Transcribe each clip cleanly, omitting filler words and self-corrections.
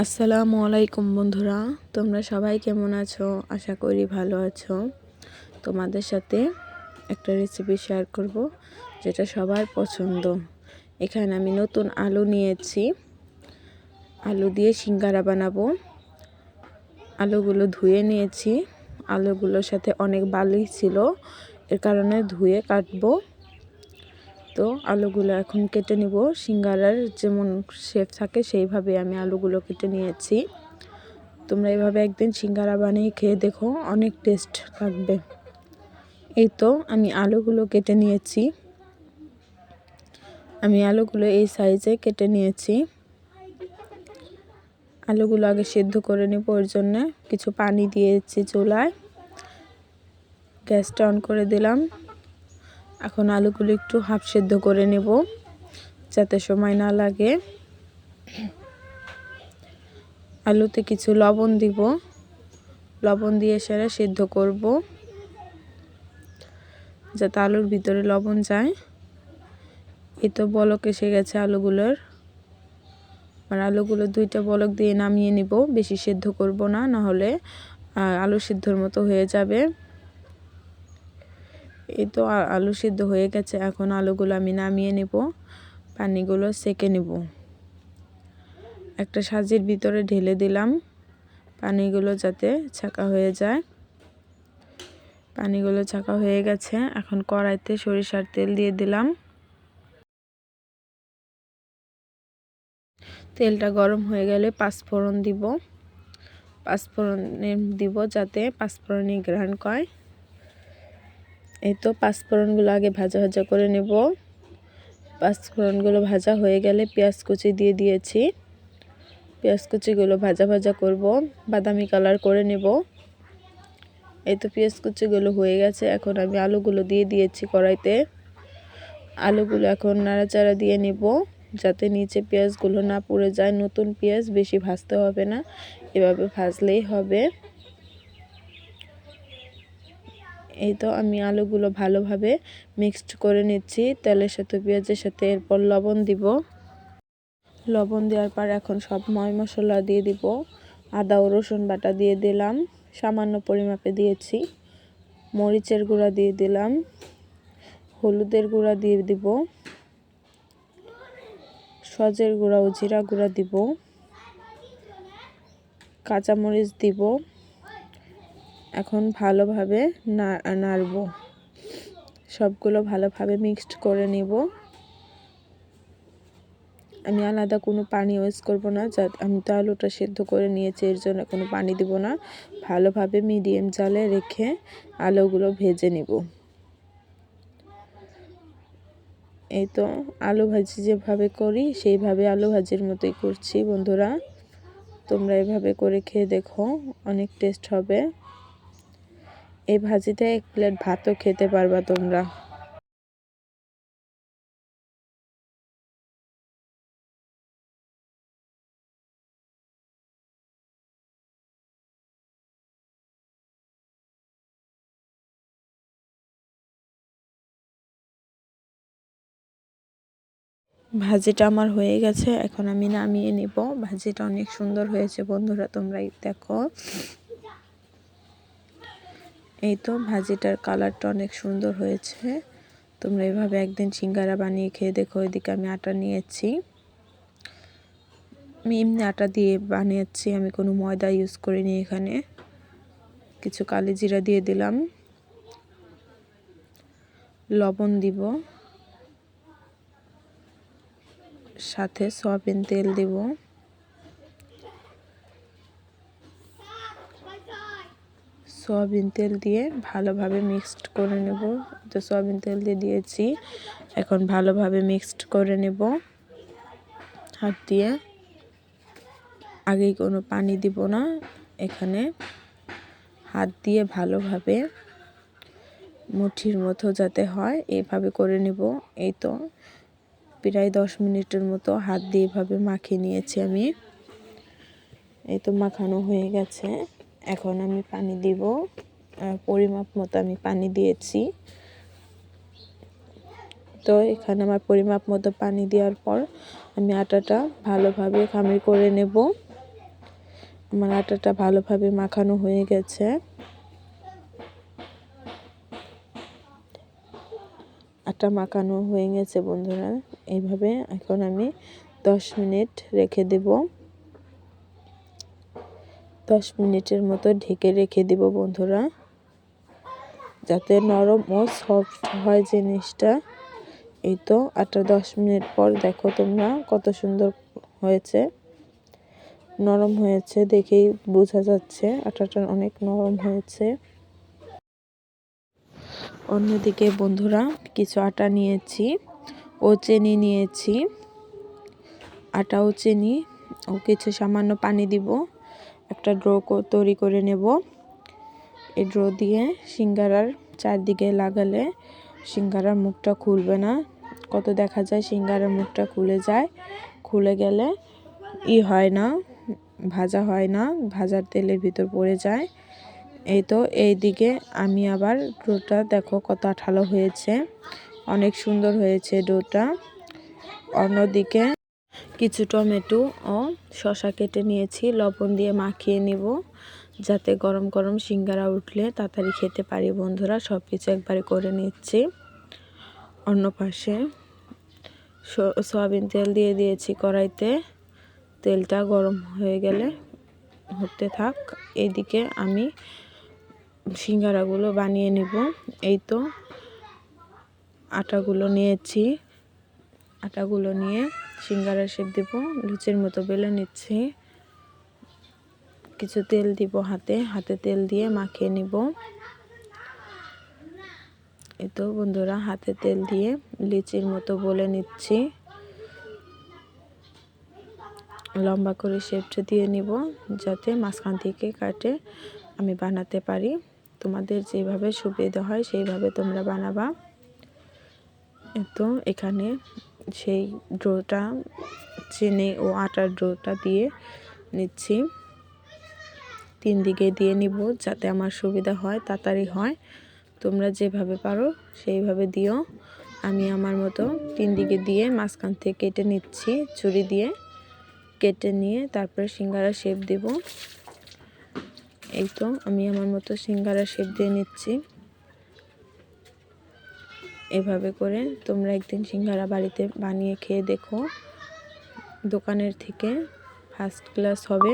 আসসালামু আলাইকুম বন্ধুরা, তোমরা সবাই কেমন আছো? আশা করি ভালো আছো। তোমাদের সাথে একটা রেসিপি শেয়ার করব যেটা সবার পছন্দ। এখানে আমি নতুন আলু নিয়েছি, আলু দিয়ে সিঙ্গারা বানাবো। আলুগুলো ধুয়ে নিয়েছি, আলুগুলোর সাথে অনেক বালি ছিল, এর কারণে ধুয়ে কাটবো। তো আলুগুলো এখন কেটে নিব, সিঙ্গারার যেমন শেপ থাকে সেইভাবে আমি আলুগুলো কেটে নিয়েছি। তোমরা এভাবে একদিন সিঙ্গারা বানিয়ে খেয়ে দেখো, অনেক টেস্ট লাগবে। এই তো আমি আলুগুলো কেটে নিয়েছি, আমি আলুগুলো এই সাইজে কেটে নিয়েছি। আলুগুলো আগে সিদ্ধ করে নেব, ওর জন্য কিছু পানি দিয়েছি চুলায়, গ্যাসটা অন করে দিলাম। এখন আলুগুলো একটু হাফ সিদ্ধ করে নেব যাতে সময় না লাগে। আলুতে কিছু লবণ দিব, লবণ দিয়ে সেরে সিদ্ধ করব যাতে আলুর ভিতরে লবণ যায়। এই তো বলক এসে গেছে আলুগুলোর, আর আলুগুলো দুইটা বলক দিয়ে নামিয়ে নিব। বেশি সিদ্ধ করব না, নাহলে আলু সিদ্ধর মতো হয়ে যাবে। এই তো আলু সিদ্ধ হয়ে গেছে, এখন আলুগুলো আমি নামিয়ে নিব, পানিগুলো সেকে নিব। একটা সাজির ভিতরে ঢেলে দিলাম, পানিগুলো যাতে ছাঁকা হয়ে যায়। পানিগুলো ছাঁকা হয়ে গেছে, এখন কড়াইতে সরিষার তেল দিয়ে দিলাম। তেলটা গরম হয়ে গেলে পাঁচফোড়ন দিব, পাঁচফোড়ন দিব যাতে পাঁচফোড়নে ঘ্রাণ কয়। এই তো পাঁচফোড়নগুলো আগে ভাজা ভাজা করে নেব। পাঁচফোড়নগুলো ভাজা হয়ে গেলে পেঁয়াজ কুচি দিয়ে দিয়েছি, পেঁয়াজ কুচিগুলো ভাজা ভাজা করব, বাদামি কালার করে নেব। এই তো পেঁয়াজ কুচিগুলো হয়ে গেছে, এখন আমি আলুগুলো দিয়ে দিয়েছি কড়াইতে। আলুগুলো এখন নাড়াচাড়া দিয়ে নিব যাতে নিচে পেঁয়াজগুলো না পুড়ে যায়। নতুন পেঁয়াজ, বেশি ভাজতে হবে না, এভাবে ভাজলেই হবে। এই তো আমি আলুগুলো ভালোভাবে মিক্সড করে নিচ্ছি তেলের সাথে, পেঁয়াজের সাথে। এরপর লবণ দিব, লবণ দেওয়ার পর এখন সব মশলা দিয়ে দিব। আদা ও রসুন বাটা দিয়ে দিলাম, সামান্য পরিমাপে দিয়েছি। মরিচের গুঁড়া দিয়ে দিলাম, হলুদের গুঁড়া দিয়ে দিব, সজের গুঁড়া ও জিরা গুঁড়া দিব, কাঁচামরিচ দিব। এখন ভালোভাবে নাড়ব, সবগুলো ভালোভাবে মিক্সড করে নিব। আমি আলাদা কোনো পানি ইউজ করব না, আমি তো আলুটা সিদ্ধ করে নিয়েছি, এর জন্য কোনো পানি দিব না। ভালোভাবে মিডিয়াম জালে রেখে আলুগুলো ভেজে নিব। এই তো আলু ভাজি যেভাবে করি সেইভাবে আলু ভাজির মতোই করছি বন্ধুরা। তোমরা এভাবে করে খেয়ে দেখো, অনেক টেস্ট হবে। এই ভাজিতে এক প্লেট ভাতও খেতে পারবা তোমরা। ভাজিটা আমার হয়ে গেছে, এখন আমি নামিয়ে নিব। ভাজিটা অনেক সুন্দর হয়েছে বন্ধুরা, তোমরাই দেখো। এই তো ভাজিটার কালারটা অনেক সুন্দর হয়েছে। তোমরা এভাবে একদিন সিঙ্গারা বানিয়ে খেয়ে দেখো। এদিকে আমি আটা নিয়েছি, আমি এমনি আটা দিয়ে বানিয়েছি, আমি কোনো ময়দা ইউজ করিনি। এখানে কিছু কালি জিরা দিয়ে দিলাম, লবণ দিব, সাথে সয়াবিন তেল দিব। সয়াবিন তেল দিয়ে ভালোভাবে মিক্সড করে নেব। তো সয়াবিন তেল দিয়ে দিয়েছি, এখন ভালোভাবে মিক্সড করে নেব হাত দিয়ে। আগেই কোনো পানি দিব না, এখানে হাত দিয়ে ভালোভাবে মুঠির মতো যাতে হয় এইভাবে করে নেব। এই তো প্রায় 10 মিনিটের মতো হাত দিয়ে এভাবে মাখিয়ে নিয়েছি আমি। এই তো মাখানো হয়ে গেছে, এখন আমি পানি দিব, পরিমাপ মতো আমি পানি দিয়েছি। তো এখানে আমার পরিমাপ মতো পানি দেওয়ার পর আমি আটাটা ভালোভাবে খামির করে নেব। আমার আটাটা ভালোভাবে মাখানো হয়ে গেছে। আটা মাখানো হয়ে গেছে বন্ধুরা। এইভাবে এখন আমি 10 মিনিট রেখে দেব। 10 মিনিটের মতো ঢেকে রেখে দেব বন্ধুরা, যাতে নরম ও সফট হয় জিনিসটা। এই তো আটা 10 মিনিট পর দেখো তোমরা কত সুন্দর হয়েছে, নরম হয়েছে, দেখেই বোঝা যাচ্ছে আটাটা অনেক নরম হয়েছে। অন্যদিকে বন্ধুরা কিছু আটা নিয়েছি ও চিনি নিয়েছি। আটা ও চিনি ও কিছু সামান্য পানি দিব। একটা ড্রো তৈরি করে নেব। এই ড্রো দিয়ে সিঙ্গারার চারদিকে লাগালে সিঙ্গারার মুখটা খুলবে না। কত দেখা যায় সিঙ্গারার মুখটা খুলে যায়, খুলে গেলে হয় না, ভাজা হয় না, ভাজার তেলের ভিতর পড়ে যায়। এই তো এইদিকে আমি আবার ডোটা দেখো কত আঠালো হয়েছে, অনেক সুন্দর হয়েছে ডোটা। অন্যদিকে কিছু টমেটো ও শসা কেটে নিয়েছি, লবণ দিয়ে মাখিয়ে নিব, যাতে গরম গরম সিঙ্গারা উঠলে তাড়াতাড়ি খেতে পারি বন্ধুরা। সব কিছু একবারে করে নিচ্ছি। অন্য পাশে সয়াবিন তেল দিয়ে দিয়েছি কড়াইতে। তেলটা গরম হয়ে গেলে হতে থাক। এইদিকে আমি সিঙ্গারাগুলো বানিয়ে নিব। এই তো আটাগুলো নিয়েছি, আটাগুলো নিয়ে সিঙ্গারা শেপ দেব, লুচির মতো বেলে নিচ্ছি। কিছু তেল দিব হাতে তেল দিয়ে মাখিয়ে নিব। এই তো বন্ধুরা হাতে তেল দিয়ে লিচির মতো বলে নিচ্ছি। লম্বা করে শেপটা দিয়ে নিব, যাতে মাঝখান থেকে কাটে আমি বানাতে পারি। তোমাদের যেভাবে সুবিধা হয় সেইভাবে তোমরা বানাবা। তো এখানে সেই ডোটা চিনি ও আটার ডোটা দিয়ে নিচ্ছি। 3 দিকে দিয়ে নিব, যাতে আমার সুবিধা হয়, তাড়াতাড়ি হয়। তোমরা যেভাবে পারো সেইভাবে দিও। আমি আমার মতো 3 দিকে দিয়ে মাঝখান থেকে কেটে নিচ্ছি, ছুরি দিয়ে কেটে নিয়ে তারপরে সিঙ্গারা শেপ দেব। এই তো আমি আমার মতো সিঙ্গারা শেপ দিয়ে নিচ্ছি। এভাবে করে তোমরা একদিন সিঙ্গারা বাড়িতে বানিয়ে খেয়ে দেখো, দোকানের থেকে ফার্স্ট ক্লাস হবে।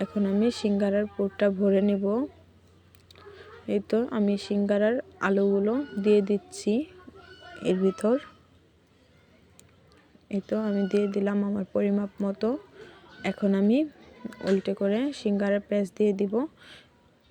এখন আমি সিঙ্গারার পুরটা ভরে নেব। এই তো আমি সিঙ্গারার আলুগুলো দিয়ে দিচ্ছি এর ভিতর। এই তো আমি দিয়ে দিলাম আমার পরিমাপ মতো। এখন আমি উল্টে করে সিঙ্গারার পেঁচ দিয়ে দিব।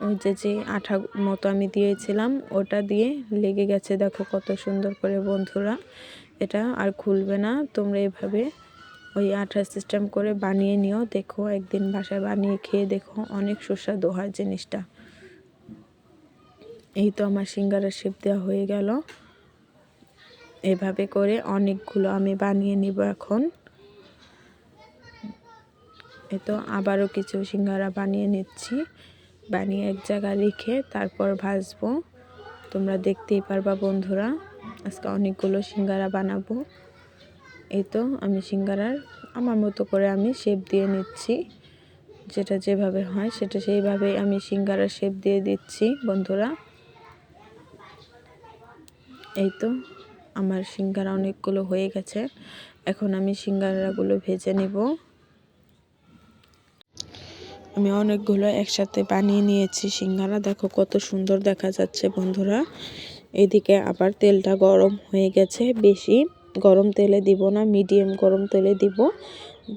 ওই যে আঠা মতো আমি দিয়েছিলাম ওটা দিয়ে লেগে গেছে, দেখো কত সুন্দর করে বন্ধুরা। এটা আর খুলবে না। তোমরা এভাবে ওই আঠা সিস্টেম করে বানিয়ে নিও, দেখো একদিন বাসায় বানিয়ে খেয়ে দেখো, অনেক সুস্বাদু হয় জিনিসটা। এই তো আমার সিঙ্গারা শেপ দেওয়া হয়ে গেল। এভাবে করে অনেকগুলো আমি বানিয়ে নিব এখন। এই তো আবারও কিছু সিঙ্গারা বানিয়ে নিচ্ছি, বানিয়ে এক জায়গায় রেখে তারপর ভাজবো। তোমরা দেখতেই পারবা বন্ধুরা, আজকে অনেকগুলো সিঙ্গারা বানাবো। এই তো আমি সিঙ্গারার আমার মতো করে আমি শেপ দিয়ে নিচ্ছি, যেটা যেভাবে হয় সেটা সেইভাবেই আমি সিঙ্গারার শেপ দিয়ে দিচ্ছি বন্ধুরা। এই তো আমার সিঙ্গারা অনেকগুলো হয়ে গেছে। এখন আমি সিঙ্গারাগুলো ভেজে নিব। আমি অনেকগুলো একসাথে বানিয়ে নিয়েছি সিঙ্গারা, দেখো কত সুন্দর দেখা যাচ্ছে বন্ধুরা। এদিকে আবার তেলটা গরম হয়ে গেছে, বেশি গরম তেলে দিব না, মিডিয়াম গরম তেলে দিব,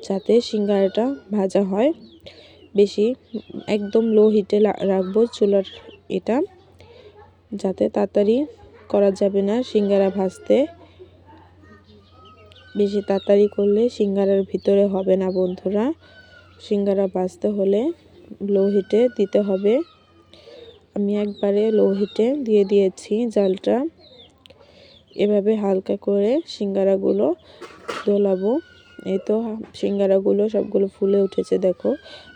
যাতে সিঙ্গারাটা ভাজা হয়। বেশি একদম লো হিটে রাখবো চুলার, এটা যাতে তাড়াতাড়ি করা যাবে না সিঙ্গারা ভাজতে। বেশি তাড়াতাড়ি করলে সিঙ্গারার ভিতরে হবে না বন্ধুরা। সিঙ্গারা ভাজতে হলে লো হিটে দিতে হবে। আমি একবারে লো হিটে দিয়ে দিয়েছি জালটা। এভাবে হালকা করে সিঙ্গারাগুলো দোলাবো। এই তো সিঙ্গারাগুলো সবগুলো ফুলে উঠেছে, দেখো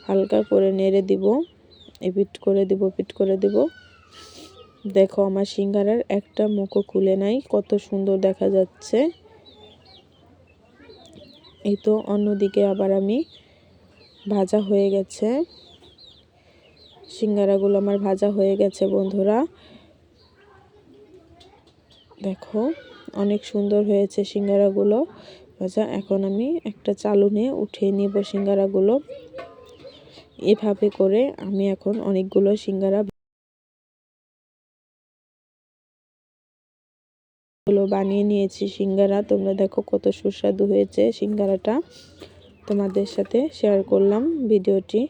হালকা করে নেড়ে দিব, এপিট করে দিব, পিট করে দিব। দেখো আমার সিঙ্গারার একটা মুখও খুলে নাই, কত সুন্দর দেখা যাচ্ছে। এই তো অন্যদিকে আবার আমি ভাজা হয়ে গেছে। সিঙ্গারাগুলো আমার ভাজা হয়ে গেছে বন্ধুরা। দেখো অনেক সুন্দর হয়েছে সিঙ্গারাগুলো ভাজা। এখন আমি একটা চালুনে উঠিয়ে নিব সিঙ্গারাগুলো। এভাবে করে আমি এখন অনেকগুলো সিঙ্গারা বানিয়ে নিয়েছি সিঙ্গারা। তোমরা দেখো কত সুস্বাদু হয়েছে সিঙ্গারাটা। তোমাদের সাথে শেয়ার করলাম ভিডিওটি।